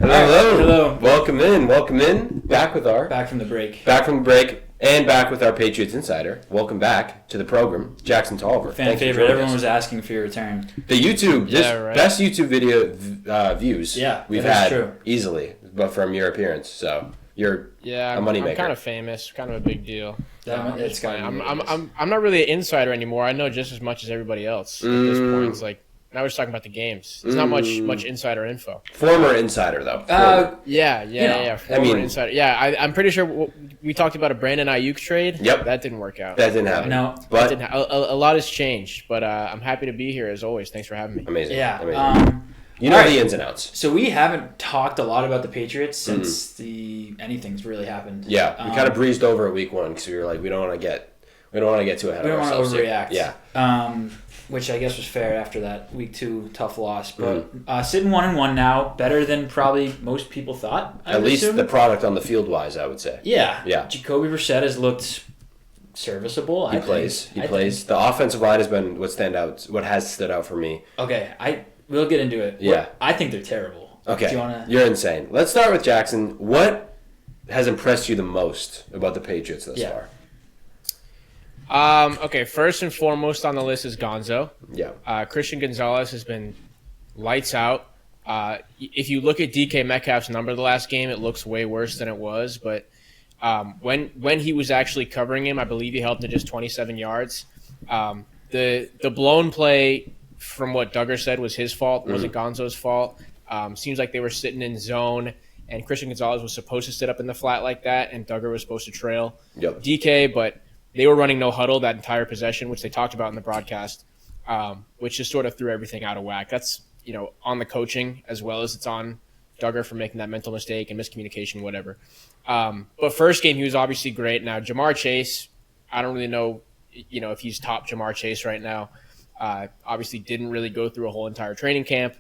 Hello. Welcome in. Back from the break, and back with our Patriots insider. Welcome back to the program, Jackson Tolliver. Fan favorite. Everyone was asking for your return. The YouTube, best YouTube video views. Yeah, we've had easily, but from your appearance. So you're a moneymaker. I'm kind of famous, kind of a big deal. I'm not really an insider anymore. I know just as much as everybody else at this point. It's like now we're just talking about the games. There's not much insider info. Former insider though. Former insider. Yeah, I'm pretty sure we talked about a Brandon Ayuk trade. Yep, that didn't work out. That didn't happen. No, but a lot has changed. But I'm happy to be here as always. Thanks for having me. Amazing. Yeah. Amazing. You know the ins and outs. So we haven't talked a lot about the Patriots since anything's really happened. Yeah, we kind of breezed over at week 1 because we were like, we don't want to get too ahead of ourselves. We don't want to overreact. Yeah. Which I guess was fair after that week 2 tough loss. But sitting 1-1 now, better than probably most people thought. At least the product on the field wise, I would say. Yeah. Yeah. Jacoby Brissett has looked serviceable. He plays. The offensive line has been what has stood out for me. Okay, we'll get into it. Yeah. I think they're terrible. Okay. Do you wanna... You're insane. Let's start with Jackson. What has impressed you the most about the Patriots thus far? Okay, first and foremost on the list is Gonzo. Yeah. Christian Gonzalez has been lights out. If you look at DK Metcalf's number the last game, it looks way worse than it was. But when he was actually covering him, I believe he held to just 27 yards. The blown play, from what Duggar said, was his fault. It wasn't Gonzo's fault. Seems like they were sitting in zone, and Christian Gonzalez was supposed to sit up in the flat like that, and Duggar was supposed to trail DK, but they were running no huddle that entire possession, which they talked about in the broadcast, which just sort of threw everything out of whack. That's on the coaching as well as it's on Duggar for making that mental mistake and miscommunication, whatever. But first game, he was obviously great. Now, Jamar Chase, I don't really know, if he's top Jamar Chase right now. Obviously didn't really go through a whole entire training camp.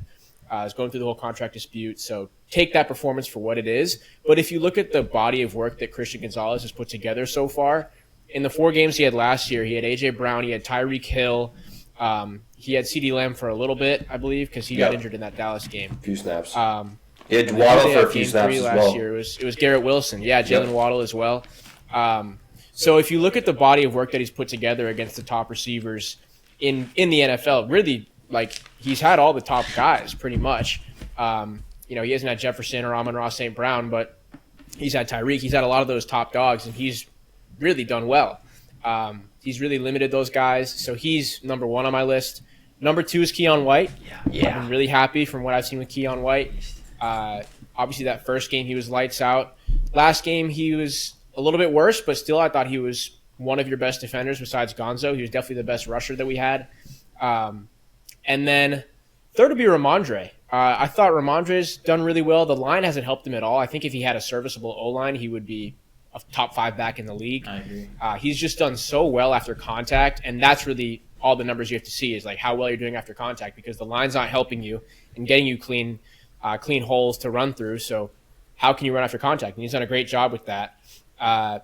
Is going through the whole contract dispute. So take that performance for what it is. But if you look at the body of work that Christian Gonzalez has put together so far, in the 4 games he had last year, he had A.J. Brown, he had Tyreek Hill, he had CeeDee Lamb for a little bit, I believe, because he got injured in that Dallas game. A few snaps. He had Waddle for a few snaps as well. Year. It was Garrett Wilson. Yeah, Jalen Waddle as well. So if you look at the body of work that he's put together against the top receivers in the NFL, really, he's had all the top guys pretty much. He hasn't had Jefferson or Amon-Ra St. Brown, but he's had Tyreek. He's had a lot of those top dogs, and he's really done well. He's really limited those guys, so he's number 1 on my list. Number 2 is Keion White. Yeah. I'm really happy from what I've seen with Keion White. Obviously, that first game he was lights out. Last game he was a little bit worse, but still I thought he was one of your best defenders besides Gonzo. He was definitely the best rusher that we had. And then third would be Ramondre. I thought Ramondre's done really well. The line hasn't helped him at all. I think if he had a serviceable O-line, he would be a top 5 back in the league. I agree. He's just done so well after contact, and that's really all the numbers you have to see is how well you're doing after contact, because the line's not helping you and getting you clean holes to run through. So how can you run after contact? And he's done a great job with that.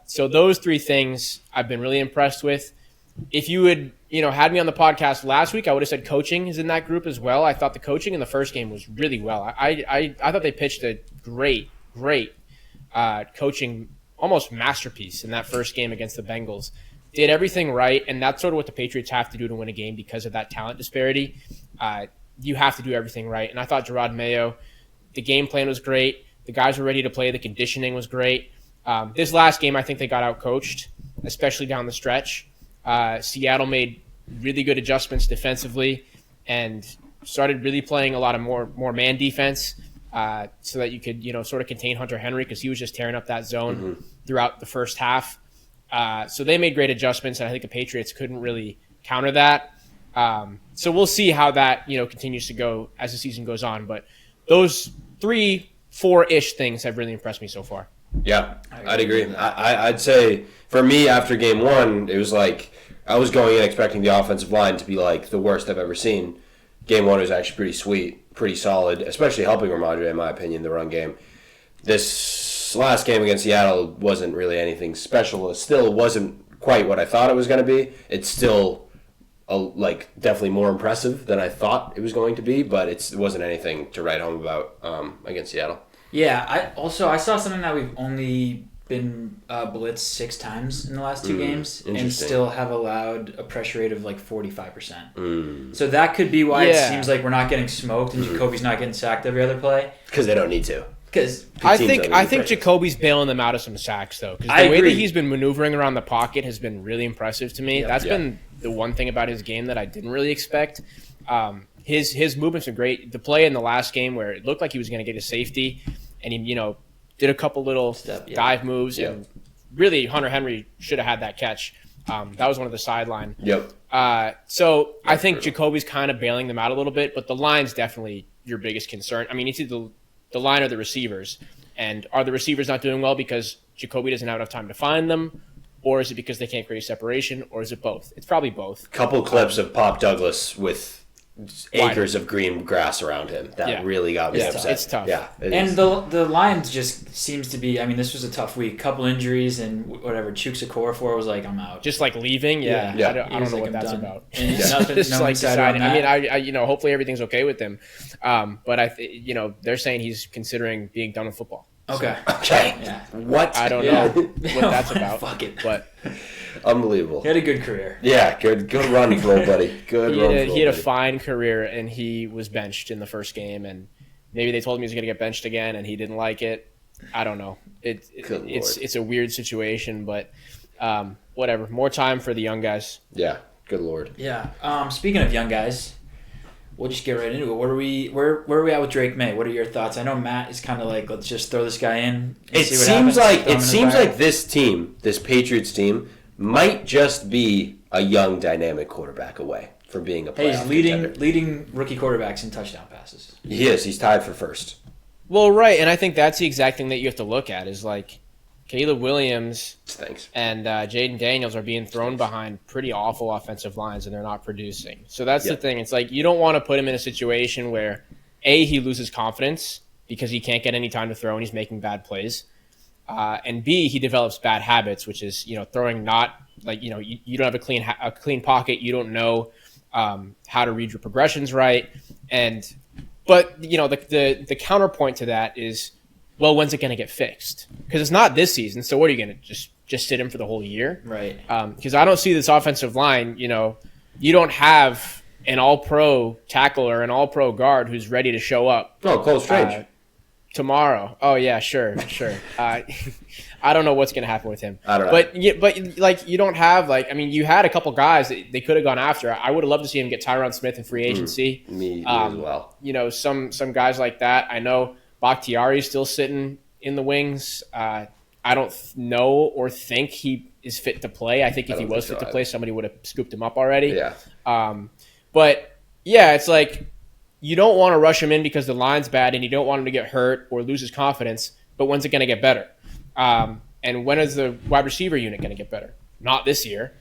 So those 3 things I've been really impressed with. If you had, had me on the podcast last week, I would have said coaching is in that group as well. I thought the coaching in the first game was really well. I thought they pitched a great coaching, almost masterpiece in that first game against the Bengals. Did everything right, and that's sort of what the Patriots have to do to win a game because of that talent disparity. You have to do everything right. And I thought Gerard Mayo, the game plan was great. The guys were ready to play. The conditioning was great. This last game, I think they got out-coached, especially down the stretch. Seattle made really good adjustments defensively and started really playing a lot of more man defense so that you could, sort of contain Hunter Henry because he was just tearing up that zone throughout the first half. So they made great adjustments, and I think the Patriots couldn't really counter that. So we'll see how that, continues to go as the season goes on. But those 3-4-ish things have really impressed me so far. Yeah, I'd agree. I'd say for me after game 1, it was like I was going in expecting the offensive line to be the worst I've ever seen. Game 1 was actually pretty sweet, pretty solid, especially helping Ramondre, in my opinion, the run game. This last game against Seattle wasn't really anything special. It still wasn't quite what I thought it was going to be. It's still definitely more impressive than I thought it was going to be, but it wasn't anything to write home about against Seattle. Yeah, I saw something that we've only been blitzed 6 times in the last 2 games and still have allowed a pressure rate of like 45%. So that could be why it seems like we're not getting smoked and Jacoby's not getting sacked every other play. Because they don't need to. Because I think Jacoby's bailing them out of some sacks though. Because the way that he's been maneuvering around the pocket has been really impressive to me. That's been the one thing about his game that I didn't really expect. His movements are great. The play in the last game where it looked like he was going to get a safety, and he did a couple little dive moves, and really Hunter Henry should have had that catch. That was one of the sideline. So I think Jacoby's kind of bailing them out a little bit, but the line's definitely your biggest concern. I mean, it's either the line or the receivers. And are the receivers not doing well because Jacoby doesn't have enough time to find them? Or is it because they can't create separation? Or is it both? It's probably both. Couple clips of Pop Douglas with acres of green grass around him. That really got me upset. It's tough. Yeah, and the Lions just seems to be, I mean, this was a tough week. Couple injuries and whatever. Chuksa Okorafor was like, I'm out. Just like leaving? Yeah. I don't know what that's about. And nothing, just no like deciding. I mean, I hopefully everything's okay with him. But they're saying he's considering being done with football. Okay. Yeah. What? I don't know what that's about. Fuck it. But unbelievable. He had a good career. Yeah, good run for him, buddy. He had a fine career, and he was benched in the first game, and maybe they told him he was going to get benched again, and he didn't like it. I don't know. It's a weird situation, but whatever. More time for the young guys. Yeah, good Lord. Yeah. Speaking of young guys, we'll just get right into it. Where are we at with Drake May? What are your thoughts? I know Matt is kind of like, let's just throw this guy in. It seems like this team, this Patriots team, might just be a young, dynamic quarterback away from being a playoff he's leading rookie quarterbacks in touchdown passes. He is. He's tied for first. Well, right, and I think that's the exact thing that you have to look at is like Caleb Williams and Jaden Daniels are being thrown behind pretty awful offensive lines, and they're not producing. So that's the thing. It's like you don't want to put him in a situation where, A, he loses confidence because he can't get any time to throw and he's making bad plays. And B, he develops bad habits, which is throwing not like you don't have a clean pocket, you don't know how to read your progressions right, but the counterpoint to that is, well, when's it going to get fixed? Because it's not this season, so what are you going to just sit him for the whole year? Right. Because I don't see this offensive line. You don't have an All-Pro tackle or an All-Pro guard who's ready to show up. Oh, Cole Strange. Tomorrow. Oh yeah, sure. I don't know what's going to happen with him. I don't know. But like you don't have you had a couple guys that they could have gone after. I would have loved to see him get Tyron Smith in free agency. Me as well. Some guys like that. I know Bakhtiari's still sitting in the wings. I don't know or think he is fit to play. I think if he was fit to play, somebody would have scooped him up already. Yeah. But yeah, it's like, you don't want to rush him in because the line's bad and you don't want him to get hurt or lose his confidence, but when's it going to get better? And when is the wide receiver unit going to get better? Not this year.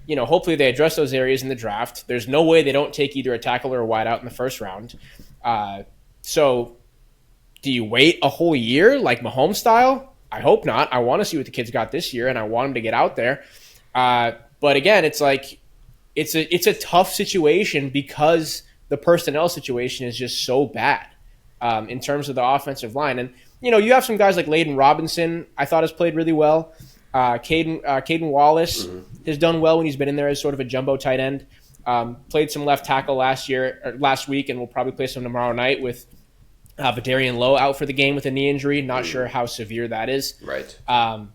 Hopefully they address those areas in the draft. There's no way they don't take either a tackle or a wideout in the first round. So do you wait a whole year like Mahomes style? I hope not. I want to see what the kid's got this year, and I want him to get out there. But again, it's like it's a tough situation because the personnel situation is just so bad in terms of the offensive line. And, you have some guys like Layden Robinson, I thought has played really well. Caden Wallace has done well when he's been in there as sort of a jumbo tight end. Played some left tackle last week, and will probably play some tomorrow night with Vidarian Lowe out for the game with a knee injury. Not sure how severe that is. Right. But,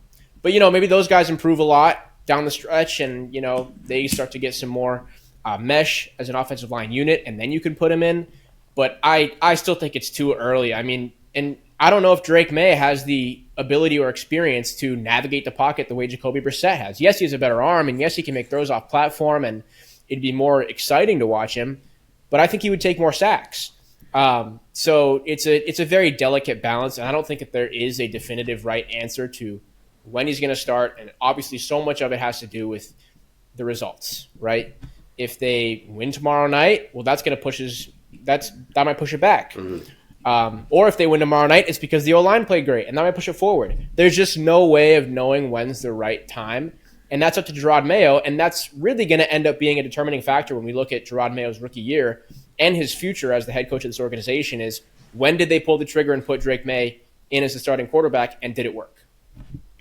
maybe those guys improve a lot down the stretch, and, they start to get some more mesh as an offensive line unit, and then you can put them in. But I still think it's too early. I mean, and I don't know if Drake May has the ability or experience to navigate the pocket the way Jacoby Brissett has. Yes, he has a better arm, and yes, he can make throws off platform, and it'd be more exciting to watch him. But I think he would take more sacks. So it's a very delicate balance, and I don't think that there is a definitive right answer to when he's going to start. And obviously, so much of it has to do with the results, right? If they win tomorrow night, well, that's going to that might push it back. Or if they win tomorrow night, it's because the O-line played great, and that might push it forward. There's just no way of knowing when's the right time, and that's up to Gerard Mayo, and that's really going to end up being a determining factor when we look at Gerard Mayo's rookie year and his future as the head coach of this organization is, when did they pull the trigger and put Drake May in as the starting quarterback, and did it work?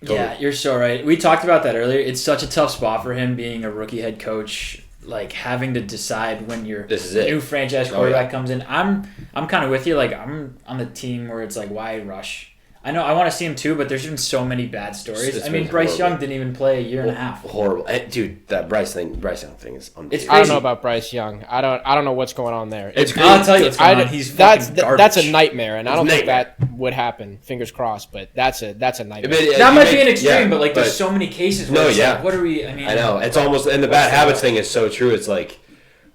Totally. Yeah, you're so right. We talked about that earlier. It's such a tough spot for him being a rookie head coach, like having to decide when your new franchise quarterback comes in. I'm kind of with you. Like I'm on the team where it's like, why rush? I know I want to see him too, but there's been so many bad stories. I mean, Bryce Young didn't even play a year and a half. Horrible, dude. That Bryce Young thing is unbelievable. It's crazy. I don't know about Bryce Young. I don't know what's going on there. It's crazy. I'll tell you what's going on. He's fucking garbage. That's a nightmare, and I don't think that would happen. Fingers crossed, but that's a nightmare. That might be an extreme, but there's so many cases. Where like, what are we? I mean, I know it's almost, and the bad habits thing is so true. It's like,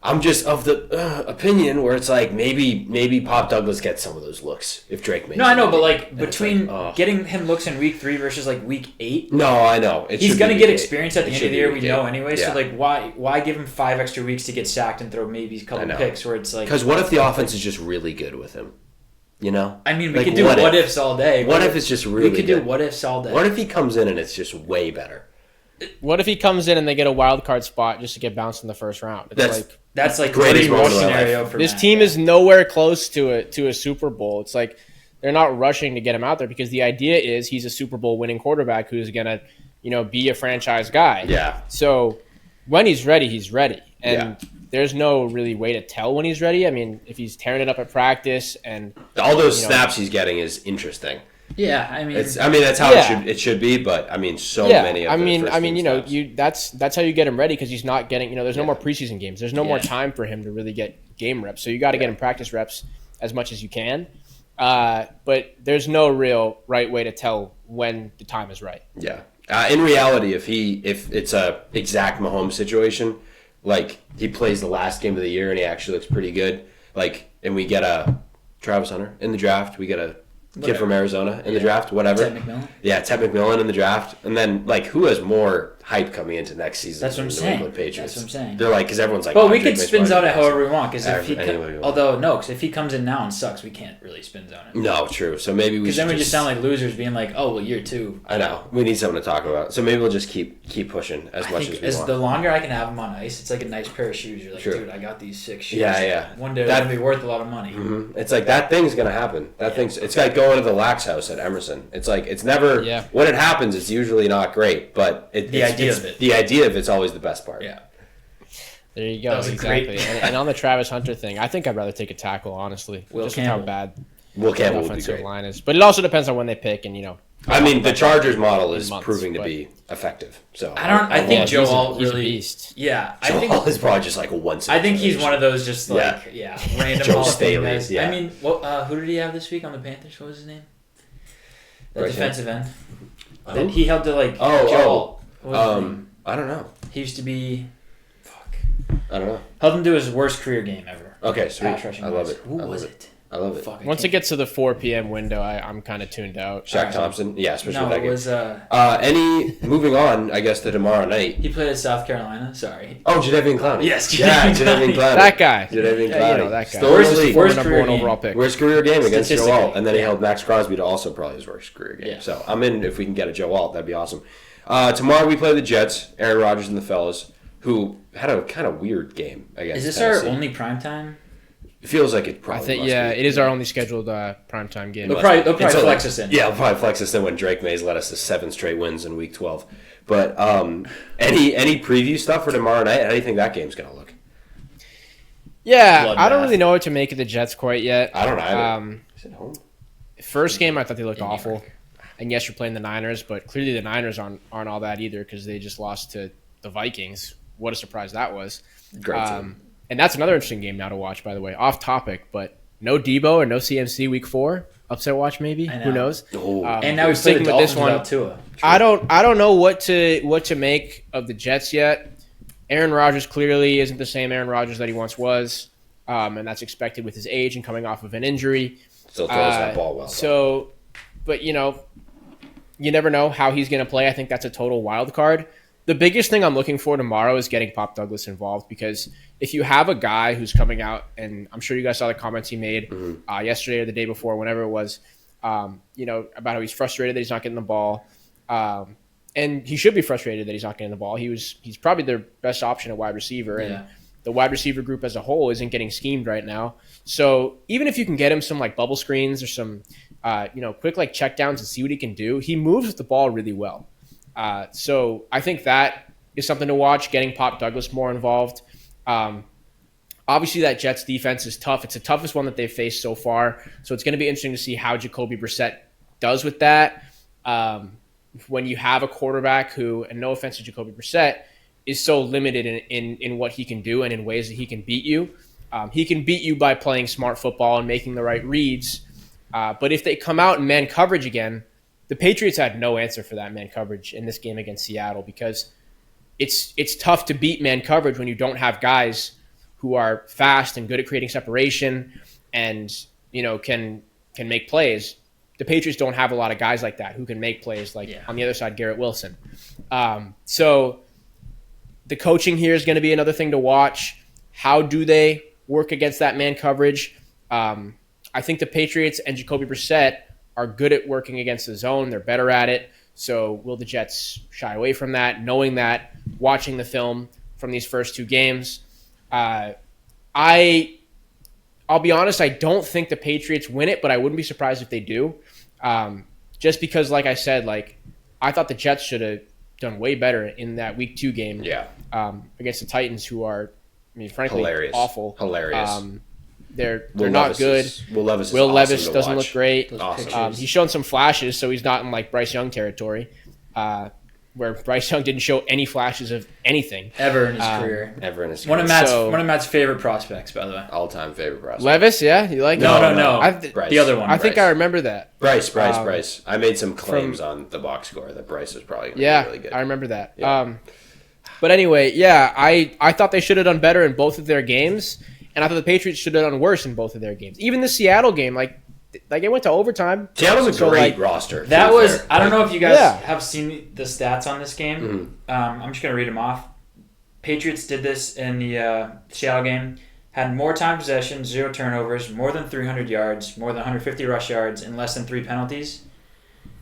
I'm just of the opinion where it's like maybe Pop Douglas gets some of those looks if Drake makes. No, I know, but like between getting him looks in week 3 versus like week 8. No, I know he's gonna get experience at the end of the year. We know anyway. Yeah. So like, why give him 5 extra weeks to get sacked and throw maybe a couple picks where it's like? Because what if the offense is just really good with him? You know, I mean, we could do what ifs all day. What if it's just really? We could do what ifs all day. What if he comes in and it's just way better? What if he comes in and they get a wild card spot just to get bounced in the first round? That's like greatest scenario for this team is nowhere close to a Super Bowl. It's like they're not rushing to get him out there because the idea is he's a Super Bowl winning quarterback who's gonna, be a franchise guy. Yeah. So when he's ready, he's ready, and there's no really way to tell when he's ready. I mean, if he's tearing it up at practice and all those snaps he's getting is interesting. Yeah, I mean, that's how it should be, but I mean, many. Of that's how you get him ready because he's not getting. There's no more preseason games. There's no more time for him to really get game reps. So you got to get him practice reps as much as you can. But there's no real right way to tell when the time is right. Yeah. In reality, if it's a exact Mahomes situation, like he plays the last game of the year and he actually looks pretty good, like, and we get a Travis Hunter in the draft, we get a kid from Arizona in the draft, whatever. Ted McMillan. Yeah, Ted McMillan in the draft. And then, like, who has more hype coming into next season? That's what I'm saying. Patriots? That's what I'm saying. They're like, because everyone's like, well, we could spin zone it however we want. Because if he comes in now and sucks, we can't really spin zone it. No, true. So maybe we should. Because then we just sound like losers being like, oh, well, year 2. I know. We need something to talk about. So maybe we'll just keep pushing as much as we want. The longer I can have them on ice, it's like a nice pair of shoes. You're like, dude, I got these 6 shoes. Yeah. One day they're going to be worth a lot of money. Mm-hmm. It's like that thing's going to happen. It's like going to the Lax House at Emerson. It's like it's never when it happens. It's usually not great, but the idea of it's always the best part. Yeah, there you go. Exactly. And on the Travis Hunter thing, I think I'd rather take a tackle, honestly, just with how bad Will Campbell the offensive line is. But it also depends on when they pick, and I mean, the Chargers model is proving to be effective. So I think Joe Alt he's really. A beast. Yeah, I think is probably just like a once. I think he's one of those just like random Joe Staley. I mean, who did he have this week on the Panthers? What was his name? The defensive end. That he held to like Joe Alt. I don't know. He used to be. I don't know. Held him to his worst career game ever. Okay, sweet. I love it. Who was it? I love it. Once it gets to the 4 p.m. window, I'm kind of tuned out. Shaq Thompson, especially with that game. Was moving on, I guess, to tomorrow night. He played at South Carolina. Sorry. Oh, Jadeveon Clowney. Yes, Jadeveon Clowney. That guy. Jadeveon Clowney. That guy. Worst number 1 overall pick. Worst career game against Joe Alt, and then he held Max Crosby to also probably his worst career game. Yeah. So I'm in if we can get a Joe Alt. That'd be awesome. Tomorrow we play the Jets, Aaron Rodgers and the fellas, who had a kind of weird game, I guess. Is this our only primetime? It feels like it probably must be. It is our only scheduled primetime game. They'll probably flex us in. Yeah, they'll probably flex us in when Drake Mays led us to 7 straight wins in Week 12. But any preview stuff for tomorrow night? How do you think that game's going to look? Yeah, I don't really know what to make of the Jets quite yet. I don't either. Is it home? First game, I thought they looked awful. And yes, you're playing the Niners, but clearly the Niners aren't all that either because they just lost to the Vikings. What a surprise that was. Great team. And that's another interesting game now to watch, by the way. Off topic, but no Debo or no CMC week 4. Upset watch maybe. Who knows? And now we're thinking with this one. Tua. I don't know what to make of the Jets yet. Aaron Rodgers clearly isn't the same Aaron Rodgers that he once was, and that's expected with his age and coming off of an injury. Still throws that ball well. So, but you never know how he's going to play. I think that's a total wild card. The biggest thing I'm looking for tomorrow is getting Pop Douglas involved because if you have a guy who's coming out, and I'm sure you guys saw the comments he made yesterday or the day before, whenever it was, about how he's frustrated that he's not getting the ball. And he should be frustrated that he's not getting the ball. He's probably their best option at wide receiver. Yeah. And the wide receiver group as a whole isn't getting schemed right now. So even if you can get him some like bubble screens or some quick like checkdowns and see what he can do. He moves the ball really well. So I think that is something to watch, getting Pop Douglas more involved. Obviously, that Jets defense is tough. It's the toughest one that they've faced so far. So it's going to be interesting to see how Jacoby Brissett does with that. When you have a quarterback who, and no offense to Jacoby Brissett, is so limited in what he can do and in ways that he can beat you. He can beat you by playing smart football and making the right reads. But if they come out in man coverage again, the Patriots had no answer for that man coverage in this game against Seattle because it's tough to beat man coverage when you don't have guys who are fast and good at creating separation and can make plays. The Patriots don't have a lot of guys like that who can make plays. On the other side, Garrett Wilson. So the coaching here is going to be another thing to watch. How do they work against that man coverage? I think the Patriots and Jacoby Brissett are good at working against the zone. They're better at it. So will the Jets shy away from that, knowing that, watching the film from these first two games? I'll be honest, I don't think the Patriots win it, but I wouldn't be surprised if they do. Just because, like I said, I thought the Jets should have done way better in that Week 2 game against the Titans, who are, frankly, awful. Hilarious. They're not good. Will Levis doesn't look great. Awesome. He's shown some flashes, so he's not in Bryce Young territory, where Bryce Young didn't show any flashes of anything ever in his career. One of Matt's favorite prospects, by the way. All-time favorite prospect. Levis, yeah, you like? No. The other one. I think I remember that. Bryce. I made some claims on the box score that Bryce was probably going to be really good. I remember that. Yeah. But anyway, I thought they should have done better in both of their games. And I thought the Patriots should have done worse in both of their games. Even the Seattle game, it went to overtime. Seattle's a great roster. That was, I don't know if you guys have seen the stats on this game. Mm-hmm. I'm just going to read them off. Patriots did this in the Seattle game. Had more time possession, 0 turnovers, more than 300 yards, more than 150 rush yards, and less than 3 penalties.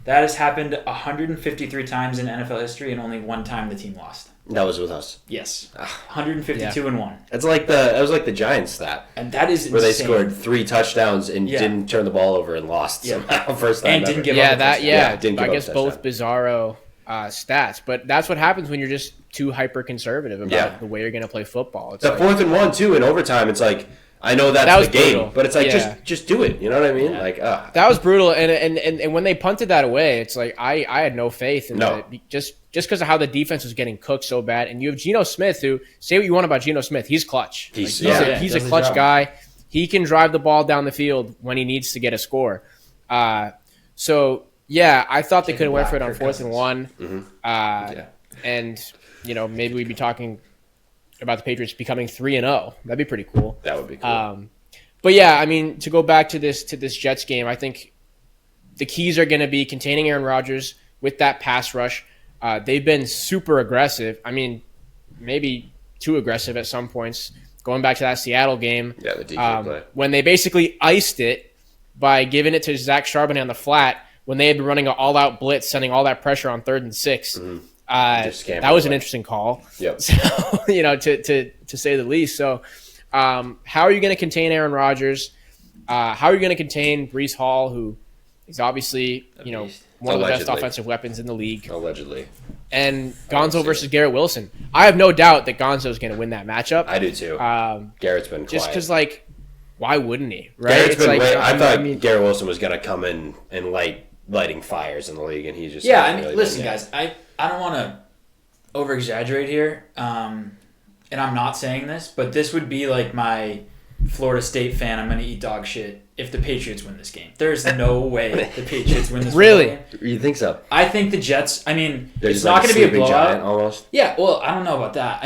That has happened 153 times in NFL history, and only one time the team lost. That was with us. Yes, 152-1. That's that was like the Giants stat, and that is where insane. they scored 3 touchdowns and didn't turn the ball over and lost somehow first time. And didn't give up. Didn't give I guess both bizarro stats, but that's what happens when you're just too hyper conservative about the way you're going to play football. It's the 4th and 1 too in overtime. It's I know that's the game, brutal. but it's just do it. You know what I mean? Yeah. That was brutal. And when they punted that away, it's I had no faith in that. Just because of how the defense was getting cooked so bad. And you have Geno Smith, who, say what you want about Geno Smith, he's clutch. He's a clutch guy. He can drive the ball down the field when he needs to get a score. I thought they could have went for it on 4th and 1. Mm-hmm. And maybe we'd be talking about the Patriots becoming 3-0. That'd be pretty cool. That would be cool. But to go back to this Jets game, I think the keys are going to be containing Aaron Rodgers with that pass rush. They've been super aggressive. Maybe too aggressive at some points. Going back to that Seattle game, the DJ play. When they basically iced it by giving it to Zach Charbonnet on the flat, when they had been running an all-out blitz, sending all that pressure on 3rd and 6. Mm-hmm. That was an interesting call. Yep. So, to say the least. So, how are you going to contain Aaron Rodgers? How are you going to contain Breece Hall, who is obviously, one of the best offensive weapons in the league? Allegedly. And Gonzo versus Garrett Wilson. I have no doubt that Gonzo is going to win that matchup. I do too. Garrett's been just quiet. because, why wouldn't he? Right? Garrett's been I thought Garrett Wilson was going to come in and lighting fires in the league, and he's just listen, guys, I don't want to over-exaggerate here, and I'm not saying this, but this would be my Florida State fan, I'm going to eat dog shit if the Patriots win this game. There's no way the Patriots win this game. You think so? I think the Jets, it's not going to be a blowout. Almost. Yeah, well, I don't know about that.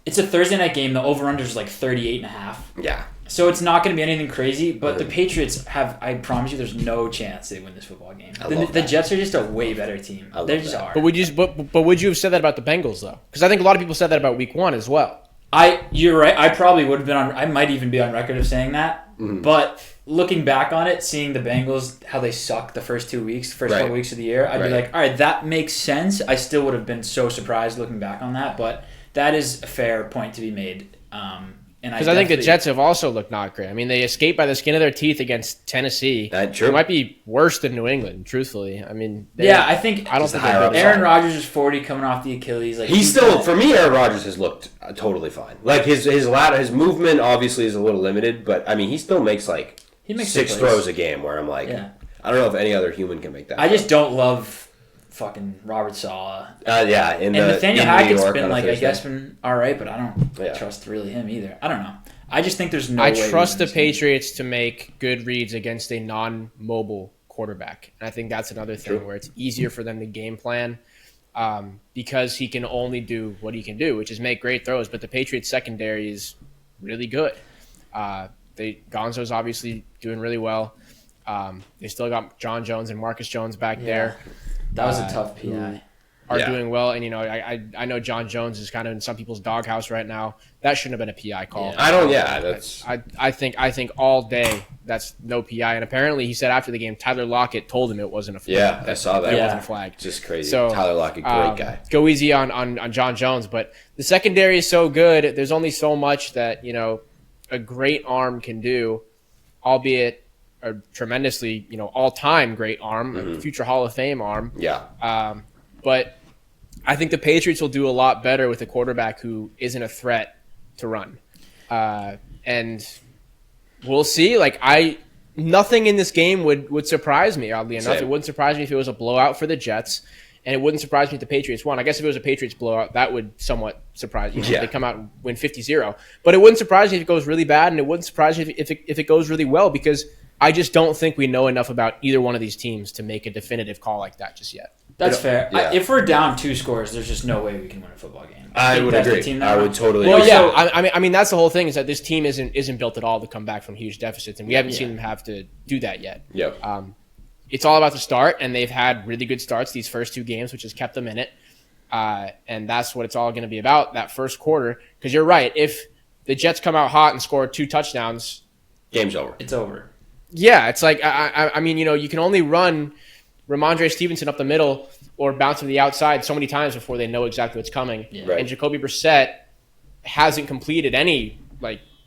It's a Thursday night game. The over-under is 38.5. Yeah. So it's not going to be anything crazy, but the Patriots I promise you, there's no chance they win this football game. The Jets are just a way better team. They just are. But would you have said that about the Bengals, though? Because I think a lot of people said that about Week 1 as well. You're right. I probably would have been I might even be on record of saying that. Mm-hmm. But looking back on it, seeing the Bengals, how they sucked the first 2 weeks, couple weeks of the year, I'd be like, all right, that makes sense. I still would have been so surprised looking back on that, but that is a fair point to be made. Because I think the Jets have also looked not great. I mean, they escaped by the skin of their teeth against Tennessee. True. It might be worse than New England, truthfully. I mean, I think Aaron Rodgers is 40 coming off the Achilles. Like he's still, for me, Aaron Rodgers has looked totally fine. Like his movement obviously is a little limited, but I mean, he still makes like 6 throws a game where I'm like, I don't know if any other human can make that. I just don't love fucking Robert Saleh. And Nathaniel Hackett's been I guess been all right, but I don't trust really him either. I don't know. I just think there's no way. I trust the Patriots to make good reads against a non-mobile quarterback, and I think that's another thing where it's easier for them to game plan because he can only do what he can do, which is make great throws. But the Patriots secondary is really good. Gonzo's obviously doing really well. They still got John Jones and Marcus Jones back there. That was a tough PI. Are doing well, and I know John Jones is kind of in some people's doghouse right now. That shouldn't have been a PI call. I don't. Yeah, that's. I think all day that's no PI, and apparently he said after the game Tyler Lockett told him it wasn't a flag. Yeah, I saw that. It wasn't a flag. Just crazy. So, Tyler Lockett, great guy. Go easy on John Jones, but the secondary is so good. There's only so much that a great arm can do, albeit a tremendously all-time great arm, a future Hall of Fame arm. Yeah. But I think the Patriots will do a lot better with a quarterback who isn't a threat to run. And we'll see. Nothing in this game would surprise me, oddly enough. Same. It wouldn't surprise me if it was a blowout for the Jets, and it wouldn't surprise me if the Patriots won. I guess if it was a Patriots blowout, that would somewhat surprise me. They come out and win 50-0. But it wouldn't surprise me if it goes really bad, and it wouldn't surprise me if it goes really well, because I just don't think we know enough about either one of these teams to make a definitive call like that just yet. That's fair. Yeah. If we're down 2 scores, there's just no way we can win a football game. I would agree. I would totally agree. Well, yeah. I mean, that's the whole thing, is that this team isn't built at all to come back from huge deficits, and we haven't seen them have to do that yet. Yep. It's all about the start, and they've had really good starts these first 2 games, which has kept them in it. And that's what it's all going to be about, that first quarter. Because you're right. If the Jets come out hot and score 2 touchdowns, game's over. It's over. Yeah, it's like, I mean, you can only run Ramondre Stevenson up the middle or bounce to the outside so many times before they know exactly what's coming. Yeah. Right. And Jacoby Brissett hasn't completed any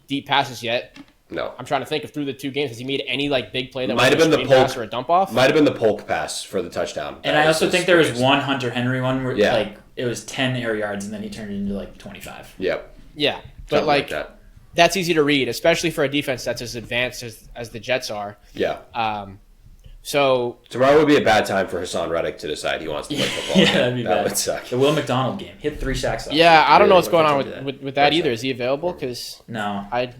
deep passes yet. No. I'm trying to think of through the 2 games, has he made any big play that might have been the screen pass or a dump off? Might have been the Polk pass for the touchdown. And I also think there was one Hunter Henry one where it was 10 air yards and then he turned it into 25. Yep. Yeah. But that. That's easy to read, especially for a defense that's as advanced as the Jets are. Yeah. So tomorrow would be a bad time for Hassan Reddick to decide he wants to play football. That'd be bad. That would suck. The Will McDonald game. Hit 3 sacks. Yeah, I don't know what's going on with that either. Is he available? Because no, I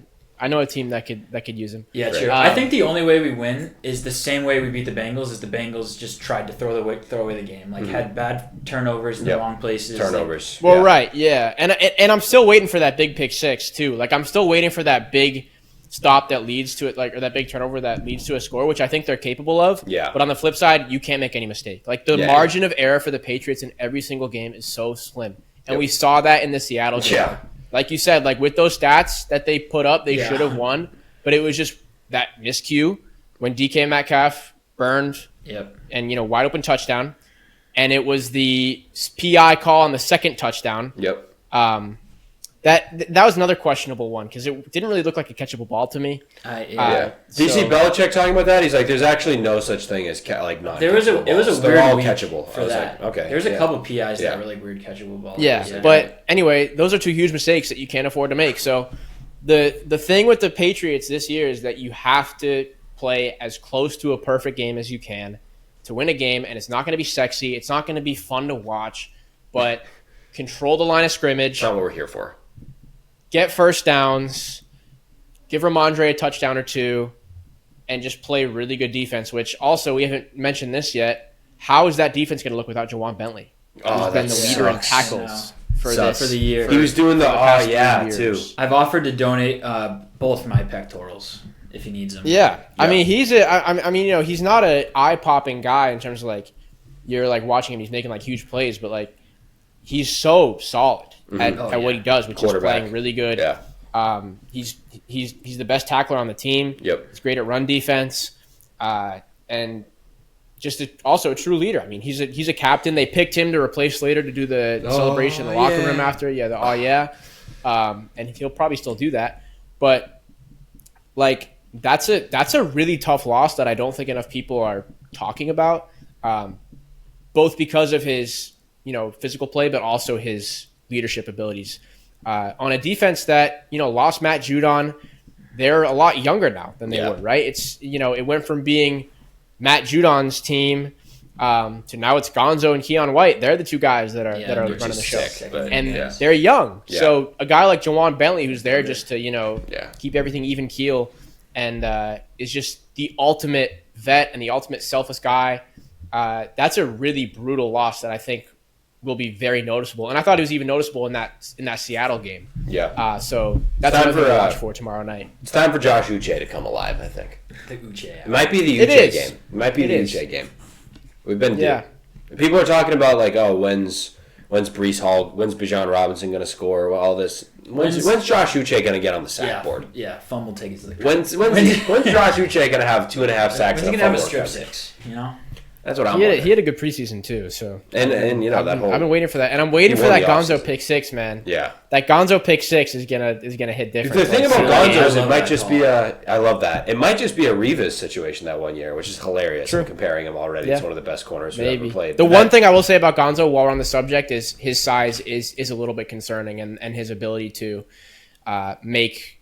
know a team that could use him. Yeah, true. I think the only way we win is the same way we beat the Bengals. Is the Bengals just tried to throw away the game, had bad turnovers in the wrong places. Turnovers. Right, yeah, and I'm still waiting for that big pick 6 too. I'm still waiting for that big stop that leads to it, or that big turnover that leads to a score, which I think they're capable of. Yeah. But on the flip side, you can't make any mistake. The margin of error for the Patriots in every single game is so slim, and we saw that in the Seattle game. Yeah. Like you said, with those stats that they put up, they should have won. But it was just that miscue when DK Metcalf burned and, wide open touchdown. And it was the PI call on the second touchdown. Yep. That was another questionable one because it didn't really look like a catchable ball to me. Do you see Belichick talking about that? He's like, "There's actually no such thing as not." It was a weird They're all catchable for that. Okay, there's a couple PIs that were weird catchable balls. Yeah, but anyway, those are 2 huge mistakes that you can't afford to make. So the thing with the Patriots this year is that you have to play as close to a perfect game as you can to win a game, and it's not going to be sexy. It's not going to be fun to watch, but control the line of scrimmage. That's not what we're here for. Get first downs, give Ramondre a touchdown or 2, and just play really good defense, which also we haven't mentioned this yet. How is that defense going to look without Jawan Bentley? He's been the leader in tackles for the year. He was doing too. I've offered to donate both my pectorals if he needs them. Yeah. I mean, he's not an eye-popping guy in terms of you're watching him, he's making huge plays, but he's so solid at what he does, which is playing really good. Yeah. He's the best tackler on the team. Yep. He's great at run defense, and just also a true leader. I mean, he's a captain. They picked him to replace Slater to do the celebration in the locker room after. And he'll probably still do that. But like that's a really tough loss that I don't think enough people are talking about, both because of his physical play, but also his leadership abilities on a defense that lost Matt Judon. They're a lot younger now than they were, right? It's it went from being Matt Judon's team to now it's Gonzo and Keon White. They're the two guys that are running the show, they're young. Yeah. So a guy like Jawan Bentley, who's there just to keep everything even keel, and is just the ultimate vet and the ultimate selfless guy. That's a really brutal loss that I think will be very noticeable, and I thought it was even noticeable in that Seattle game. Yeah. So that's what I'm going to watch for tomorrow night. It's time for Josh Uche to come alive. I think the Uche. It might be the Uche game. It might be the Uche game. We've been people are talking about like, oh, when's Breece Hall, when's Bijan Robinson going to score? All this. When's Josh Uche going to get on the sack board? Yeah, fumble tickets. When's Josh Uche going to have 2.5 sacks? When's he going to have a strip six? That's what I'm. He had a good preseason too. So and that whole. I've been waiting for that, and I'm waiting for that Gonzo pick six, man. Yeah, that Gonzo pick six is gonna hit different. The thing about Gonzo is it might just be I love that. It might just be a Revis situation that one year, which is hilarious. I'm comparing him already. It's one of the best corners we've ever played. The one thing I will say about Gonzo while we're on the subject is his size is a little bit concerning, and his ability to make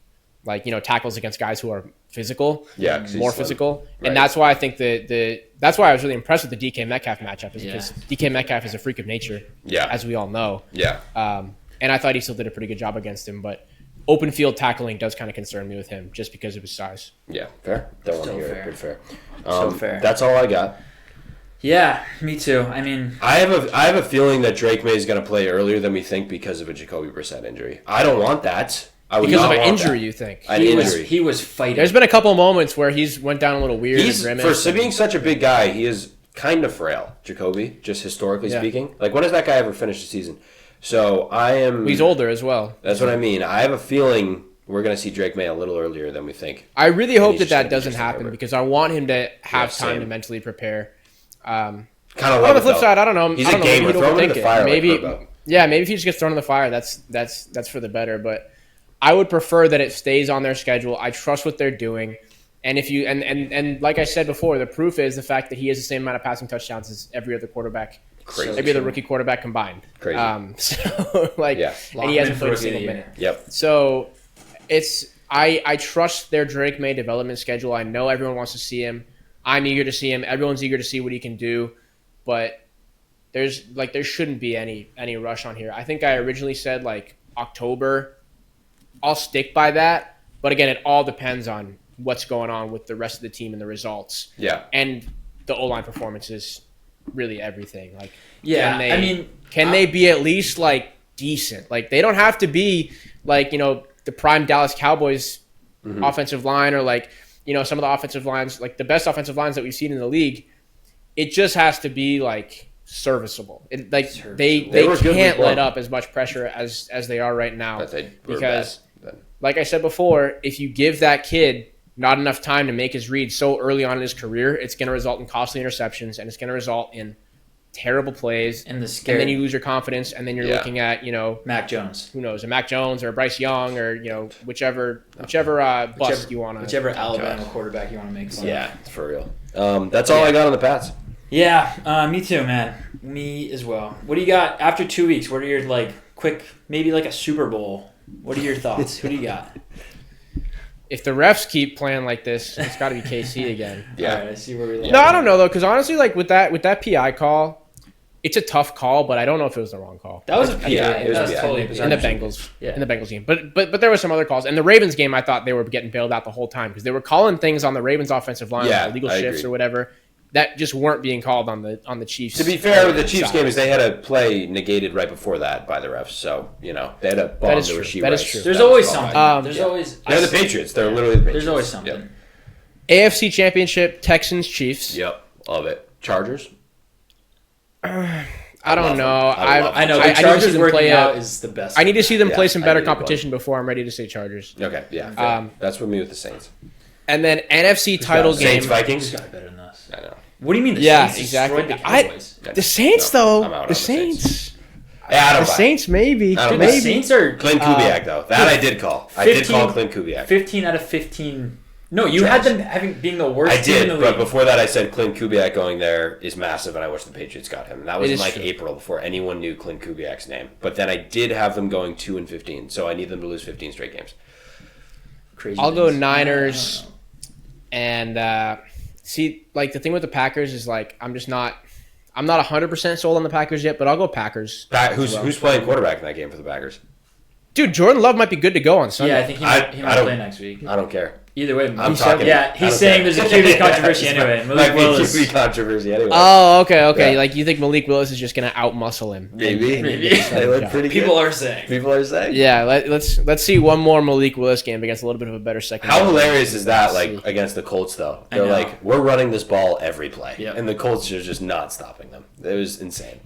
tackles against guys who are physical, more physical, and that's why I think that's why I was really impressed with the DK Metcalf matchup, is because DK Metcalf is a freak of nature, as we all know. Yeah. And I thought he still did a pretty good job against him, but open field tackling does kind of concern me with him just because of his size. Yeah, fair. Don't want to hear it. Good fair. So fair. That's all I got. Yeah, me too. I mean, I have a feeling that Drake May is going to play earlier than we think because of a Jacoby Brissett injury. I don't want that. Because of an injury, you think? He was fighting. There's been a couple of moments where he's went down a little weird. For being such a big guy, he is kind of frail, Jacoby, just historically speaking. Like, when has that guy ever finished the season? So he's older as well. That's what I mean. I have a feeling we're going to see Drake May a little earlier than we think. I really hope that doesn't happen because I want him to have time to mentally prepare. Kind of on the flip side, I don't know. He's a gamer. Throw him in the fire. Maybe if he just gets thrown in the fire, that's for the better. But I would prefer that it stays on their schedule. I trust what they're doing. And if you and like I said before, the proof is the fact that he has the same amount of passing touchdowns as every other quarterback, every other rookie quarterback combined. Crazy. And he hasn't played a single minute. Yep. So I trust their Drake May development schedule. I know everyone wants to see him. I'm eager to see him. Everyone's eager to see what he can do, but there shouldn't be any rush on here. I think I originally said October. I'll stick by that, but again, it all depends on what's going on with the rest of the team and the results. Yeah. And the O-line performance is really everything. Can they be at least decent? They don't have to be the prime Dallas Cowboys offensive line or some of the offensive lines, the best offensive lines that we've seen in the league. It just has to be serviceable. They can't let up as much pressure as they are right now, because like I said before, if you give that kid not enough time to make his read so early on in his career, it's going to result in costly interceptions, and it's going to result in terrible plays, and then you lose your confidence, and then you're looking at Mac Jones, who knows, a Mac Jones or a Bryce Young or whichever bust you want to, whichever Alabama quarterback you want to make fun of. It's for real. That's all I got on the Pats. Yeah, me too, man. Me as well. What do you got after 2 weeks? What are your quick, maybe a Super Bowl? What are your thoughts? Who do you got? If the refs keep playing like this, it's got to be KC again. Yeah, all right, I see where we. No, I don't know though, because honestly, with that PI call, it's a tough call, but I don't know if it was the wrong call. That was a PI. It was totally in the Bengals. Yeah. In the Bengals game, but there were some other calls. In the Ravens game, I thought they were getting bailed out the whole time because they were calling things on the Ravens offensive line, illegal shifts or whatever, that just weren't being called on the Chiefs. To be fair, with the Chiefs game, is they had a play negated right before that by the refs, so they had a bomb to receive. That is true. There's always something. They're the Patriots. They're literally the Patriots. There's always something. Yep. AFC Championship, Texans, Chiefs. Yep, love it. Chargers. I don't know. I know the Chargers working out is the best. I need to see them play some better competition before I'm ready to say Chargers. Okay, yeah. That's with me with the Saints. And then NFC title game. Saints Vikings. Got better than us. I know. What do you mean the Saints exactly. destroyed the Cowboys? The Saints, though. The Saints. Yeah, I don't The buy it. Saints, maybe. I don't Dude, buy the it. Saints are Clint Kubiak, though. That I did call. I did call Clint Kubiak. 15 out of 15. No, you had them being the worst I team in did, the but league. before that I said Clint Kubiak going there is massive, and I wish the Patriots got him. And that was It in is like true. April before anyone knew Clint Kubiak's name. But then I did have them going 2-15, so I need them to lose 15 straight games. Crazy I'll go things. Niners. And see, like the thing with the Packers is like I'm not 100% sold on the Packers yet, but I'll go Packers. Who's playing quarterback in that game for the Packers? Dude, Jordan Love might be good to go on Sunday. Yeah, I think he might play next week. I don't care. Either way, I'm talking. Yeah, he's saying there's a QB controversy anyway. Malik Willis. QB controversy anyway. Oh, okay. Yeah. Like you think Malik Willis is just gonna outmuscle him? Maybe. Maybe. They look pretty good. People are saying. People are saying. Yeah, let's see one more Malik Willis game against a little bit of a better second. How hilarious is that? Like against the Colts, though, they're know. like, we're running this ball every play, Yep. and the Colts are just not stopping them. It was insane.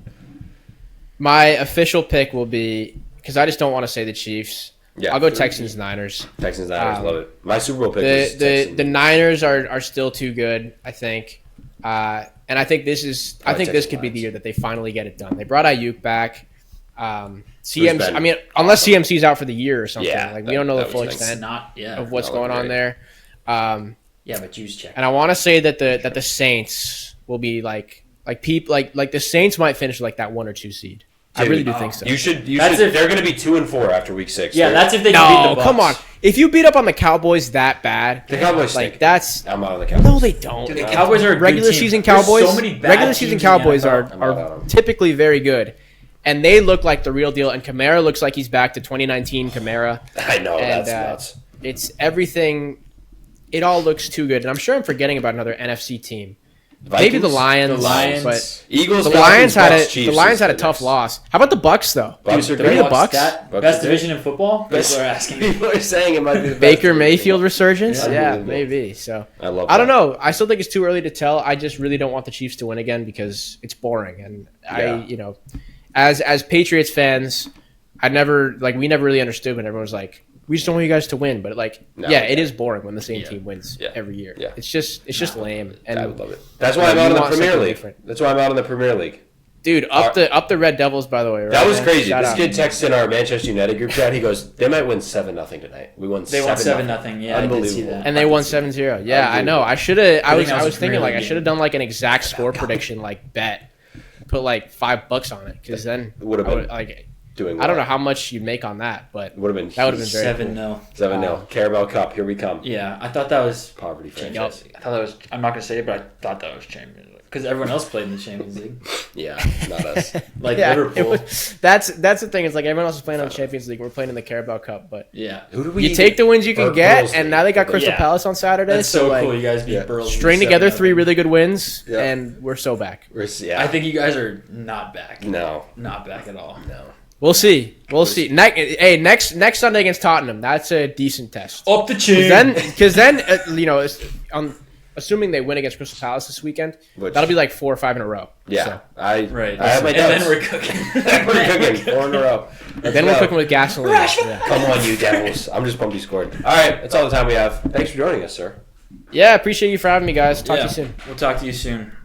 My official pick will be because I just don't want to say the Chiefs. Yeah, I'll go Texans Niners. Texans Niners, love it. My Super Bowl pick was The Texans. Niners are still too good, I think. And I think this could be Texans the Lions. year that they finally get it done. They brought Ayuk back. been CMC. I mean, unless CMC's out for the year or something, Yeah, like we don't know the that full was nice. extent of what's that going looked on great. there. Yeah, but Juice check. And I want to say that the Saints will be like the Saints might finish like that 1 or 2 seed. I really do think so. You should. That's if- They're going to be 2-4 after week 6. Yeah, that's if they can beat the No, Bucks. come on. If you beat up on the Cowboys that bad, The Cowboys like stink. that's I'm out on the Cowboys. no, they don't. Dude, the Cowboys are a good regular team. season There's Cowboys. so many bad Regular season teams in the Cowboys NFL. I'm out on are them. typically very good, and they look like the real deal. And Kamara looks like he's back to 2019 Kamara. I know, And, that's nuts. It's everything. It all looks too good, and I'm sure I'm forgetting about another NFC team. Maybe the Vikings? Lions. The Lions. But Eagles, the Falcons, Lions had Bucks, a Chiefs the Lions is had a the tough next. loss. How about the Bucks though? Bucks are Dude, great. the Bucks? That Bucks best are division in football? People are asking me. People are saying it might be the best Baker division. Mayfield resurgence? Yeah. Yeah, Unbelievable. maybe. So I love I don't that. know. I still think it's too early to tell. I just really don't want the Chiefs to win again because it's boring. And Yeah. as Patriots fans, we never really understood when everyone was like, we just don't want you guys to win. But No, it is boring when the same Yeah. team wins Yeah. every year. Yeah. It's just lame. And I would love it. That's why I'm You out of the want Premier something League. different. That's why I'm out of the Premier League. dude, up the Red Devils, by the way. Right, That was man? crazy. Shout This out. kid texted in our Manchester United group chat. He goes, "They might win 7-0 tonight. We won. They won 7-0. 7-0. Yeah, I did see Unbelievable. that. And they won 7-0. Yeah, I know. I should have. I think that was was a thinking Premier like I League should have game. done like an exact score prediction, like bet, put like $5 on it, because then Would have I been would, like doing. I don't know well. how much you'd make on that, but Would have been. that would have been very 7-0. 7-0. Carabao Cup. Here we come. Yeah, I thought that was. Poverty Yep. franchise. I thought that was. I'm not gonna say it, but I thought that was Champions League because everyone else played in the Champions League, Yeah, not us. like Yeah, Liverpool. that's the thing. It's like everyone else is playing on the Champions League. We're playing in the Carabao Cup, but Yeah, Who do we? you take the wins you can Or get, Burlesley. and now they got Crystal Yeah. Palace on Saturday. that's so like, cool. You guys beat Yeah. Burlesley. string together 7-0. 3 really good wins, Yeah. and we're so back. Yeah. I think you guys are not back. No. Not back at all. No. We'll see. We'll see. Next Sunday against Tottenham, that's a decent test. Up the chain. Because then, assuming they win against Crystal Palace this weekend, Which- that'll be like 4 or 5 in a row. Yeah. So, Right. I have my and doubts. then we're cooking. We're cooking 4 in a row. Let's then we're go. cooking with gasoline. Yeah. Come on, you devils. I'm just pumped you scored. All right. That's all the time we have. Thanks for joining us, sir. Yeah, appreciate you for having me, guys. Talk to Yeah. you soon. We'll talk to you soon.